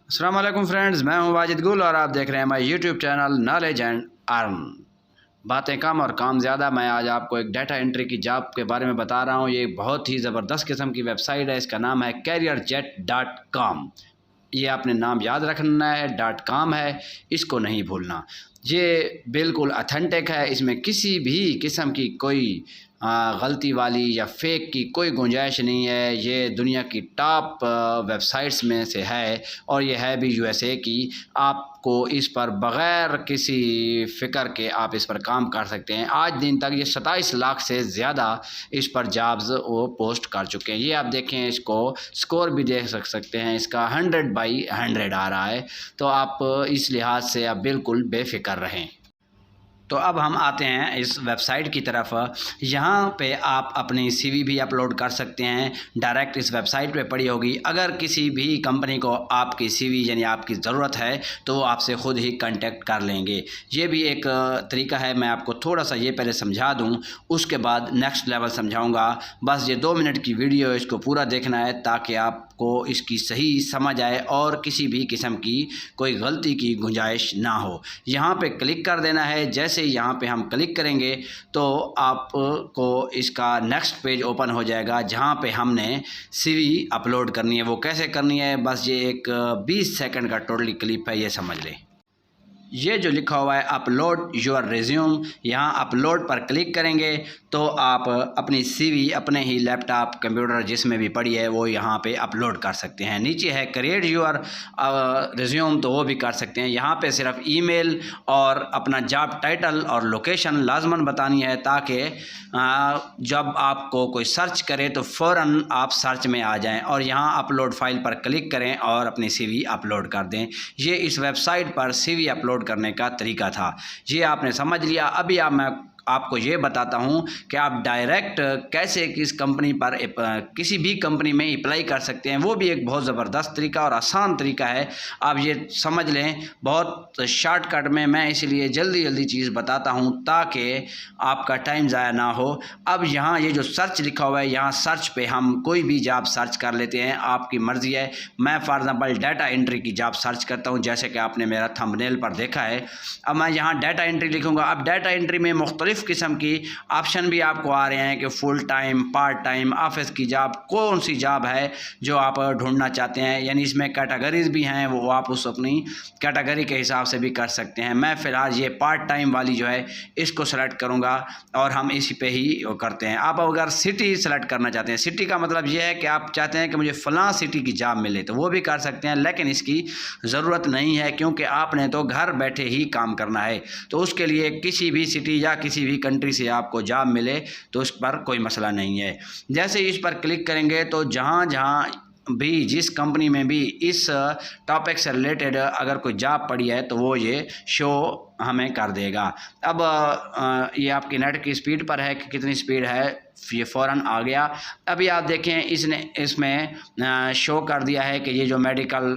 السلام علیکم فرینڈز، میں ہوں واجد گل اور آپ دیکھ رہے ہیں ہمارے YouTube channel knowledge and earn. باتیں کم اور کام زیادہ۔ میں آج آپ کو ایک ڈیٹا انٹری کی جاب کے بارے میں بتا رہا ہوں۔ یہ ایک بہت ہی زبردست قسم کی ویب سائٹ ہے، اس کا نام ہے careerjet.com۔ یہ آپ نے نام یاد رکھنا ہے، .com ہے، اس کو نہیں بھولنا۔ یہ بالکل اتھینٹک ہے، اس میں کسی بھی قسم کی کوئی غلطی والی یا فیک کی کوئی گنجائش نہیں ہے۔ یہ دنیا کی ٹاپ ویب سائٹس میں سے ہے اور یہ ہے بھی USA کی۔ آپ کو اس پر بغیر کسی فکر کے آپ اس پر کام کر سکتے ہیں۔ آج دن تک یہ 27 لاکھ سے زیادہ اس پر جابز وہ پوسٹ کر چکے ہیں۔ یہ آپ دیکھیں، اس کو سکور بھی دیکھ سکتے ہیں، اس کا 100/100 آ رہا ہے، تو آپ اس لحاظ سے آپ بالکل بے فکر رہیں۔ تو اب ہم آتے ہیں اس ویب سائٹ کی طرف۔ یہاں پہ آپ اپنی CV بھی اپلوڈ کر سکتے ہیں، ڈائریکٹ اس ویب سائٹ پہ پڑی ہوگی۔ اگر کسی بھی کمپنی کو آپ کی CV یعنی آپ کی ضرورت ہے تو وہ آپ سے خود ہی کانٹیکٹ کر لیں گے۔ یہ بھی ایک طریقہ ہے، میں آپ کو تھوڑا سا یہ پہلے سمجھا دوں، اس کے بعد نیکسٹ لیول سمجھاؤں گا۔ بس یہ 2 منٹ کی ویڈیو، اس کو پورا دیکھنا ہے تاکہ آپ کو اس کی صحیح سمجھ آئے اور کسی بھی قسم کی کوئی غلطی کی گنجائش نہ ہو۔ یہاں پہ کلک کر دینا ہے۔ جیسے یہاں پہ ہم کلک کریں گے تو آپ کو اس کا نیکسٹ پیج اوپن ہو جائے گا، جہاں پہ ہم نے CV اپلوڈ کرنی ہے۔ وہ کیسے کرنی ہے، بس یہ ایک 20 سیکنڈ کا ٹوٹلی کلپ ہے، یہ سمجھ لیں۔ یہ جو لکھا ہوا ہے اپلوڈ یور ریزیوم، یہاں اپلوڈ پر کلک کریں گے تو آپ اپنی CV اپنے ہی لیپ ٹاپ کمپیوٹر جس میں بھی پڑی ہے وہ یہاں پہ اپلوڈ کر سکتے ہیں۔ نیچے ہے کریٹ یور ریزیوم، تو وہ بھی کر سکتے ہیں۔ یہاں پہ صرف ای میل اور اپنا جاب ٹائٹل اور لوکیشن لازماً بتانی ہے تاکہ جب آپ کو کوئی سرچ کرے تو فوراً آپ سرچ میں آ جائیں، اور یہاں اپلوڈ فائل پر کلک کریں اور اپنی CV اپلوڈ کر دیں۔ یہ اس ویب سائٹ پر CV اپلوڈ کرنے کا طریقہ تھا، یہ آپ نے سمجھ لیا۔ ابھی میں آپ کو یہ بتاتا ہوں کہ آپ ڈائریکٹ کیسے کس کمپنی پر کسی بھی کمپنی میں اپلائی کر سکتے ہیں۔ وہ بھی ایک بہت زبردست طریقہ اور آسان طریقہ ہے، آپ یہ سمجھ لیں۔ بہت شارٹ کٹ میں اس لیے جلدی چیز بتاتا ہوں تاکہ آپ کا ٹائم ضائع نہ ہو۔ اب یہاں یہ جو سرچ لکھا ہوا ہے، یہاں سرچ پہ ہم کوئی بھی جاب سرچ کر لیتے ہیں، آپ کی مرضی ہے۔ میں فار ایگزامپل ڈیٹا انٹری کی جاب سرچ کرتا ہوں، جیسے کہ آپ نے میرا تھمبنیل پر دیکھا ہے۔ اب میں یہاں ڈیٹا انٹری لکھوں گا۔ اب ڈیٹا انٹری میں مختلف قسم کی آپشن بھی آپ کو آ رہے ہیں کہ full time, part time, office کی جاب، کون سی جاب ہے جو آپ ڈھونڈنا چاہتے ہیں، یعنی اس میں کیٹیگریز بھی ہیں، وہ آپ اس اپنی کیٹیگری کے حساب سے بھی کر سکتے ہیں۔ میں فی الحال یہ پارٹ ٹائم والی جو ہے اس کو سلیکٹ کروں گا اور ہم اسی پہ ہی کرتے ہیں۔ آپ اگر سٹی سلیکٹ کرنا چاہتے ہیں، سٹی کا مطلب یہ ہے کہ آپ چاہتے ہیں کہ مجھے فلاں سٹی کی جاب ملے، تو وہ بھی کر سکتے ہیں، لیکن اس کی ضرورت نہیں ہے کیونکہ آپ نے تو گھر بیٹھے ہی کام کرنا ہے۔ تو اس کے لیے کسی بھی سٹی یا کسی بھی کنٹری سے آپ کو جاب ملے تو اس پر کوئی مسئلہ نہیں ہے۔ جیسے ہی اس پر کلک کریں گے تو جہاں بھی جس کمپنی میں بھی اس ٹاپک سے ریلیٹڈ اگر کوئی جاب پڑی ہے تو وہ یہ شو ہمیں کر دے گا۔ اب یہ آپ کی نیٹ کی سپیڈ پر ہے کہ کتنی سپیڈ ہے، یہ فوراً آ گیا۔ ابھی آپ دیکھیں اس میں شو کر دیا ہے کہ یہ جو میڈیکل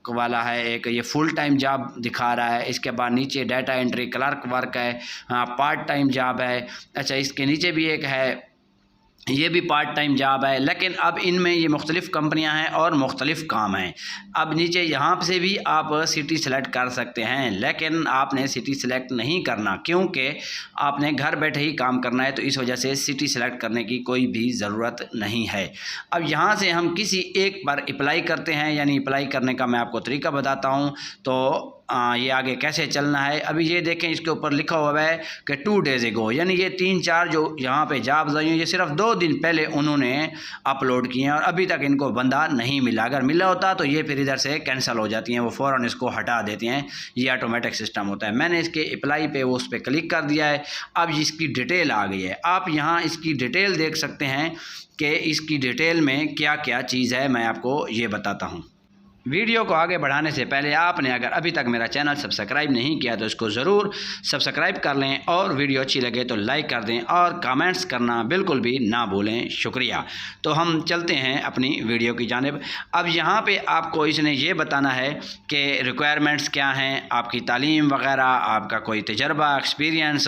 والا ہے ایک، یہ فل ٹائم جاب دکھا رہا ہے۔ اس کے بعد نیچے ڈیٹا انٹری کلرک ورک ہے، پارٹ ٹائم جاب ہے۔ اچھا، اس کے نیچے بھی ایک ہے، یہ بھی پارٹ ٹائم جاب ہے، لیکن اب ان میں یہ مختلف کمپنیاں ہیں اور مختلف کام ہیں۔ اب نیچے یہاں سے بھی آپ سٹی سلیکٹ کر سکتے ہیں، لیکن آپ نے سٹی سلیکٹ نہیں کرنا کیونکہ آپ نے گھر بیٹھے ہی کام کرنا ہے، تو اس وجہ سے سٹی سلیکٹ کرنے کی کوئی بھی ضرورت نہیں ہے۔ اب یہاں سے ہم کسی ایک پر اپلائی کرتے ہیں، یعنی اپلائی کرنے کا میں آپ کو طریقہ بتاتا ہوں تو یہ آگے کیسے چلنا ہے۔ ابھی یہ دیکھیں، اس کے اوپر لکھا ہوا ہے کہ 2 days ago، یعنی یہ 3-4 جو یہاں پہ جابز آئی ہیں، یہ صرف 2 دن پہلے انہوں نے اپلوڈ کی ہیں اور ابھی تک ان کو بندہ نہیں ملا۔ اگر ملا ہوتا تو یہ پھر ادھر سے کینسل ہو جاتی ہیں، وہ فوراً اس کو ہٹا دیتے ہیں، یہ آٹومیٹک سسٹم ہوتا ہے۔ میں نے اس کے اپلائی پہ اس پہ کلک کر دیا ہے۔ اب اس کی ڈیٹیل آ گئی ہے، آپ یہاں اس کی ڈیٹیل دیکھ سکتے ہیں کہ اس کی ڈیٹیل میں کیا کیا چیز ہے، میں آپ کو یہ بتاتا ہوں۔ ویڈیو کو آگے بڑھانے سے پہلے آپ نے اگر ابھی تک میرا چینل سبسکرائب نہیں کیا تو اس کو ضرور سبسکرائب کر لیں، اور ویڈیو اچھی لگے تو لائک کر دیں اور کامنٹس کرنا بالکل بھی نہ بھولیں، شکریہ۔ تو ہم چلتے ہیں اپنی ویڈیو کی جانب۔ اب یہاں پہ آپ کو اس نے یہ بتانا ہے کہ ریکوائرمنٹس کیا ہیں، آپ کی تعلیم وغیرہ، آپ کا کوئی تجربہ، ایکسپیرینس،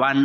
1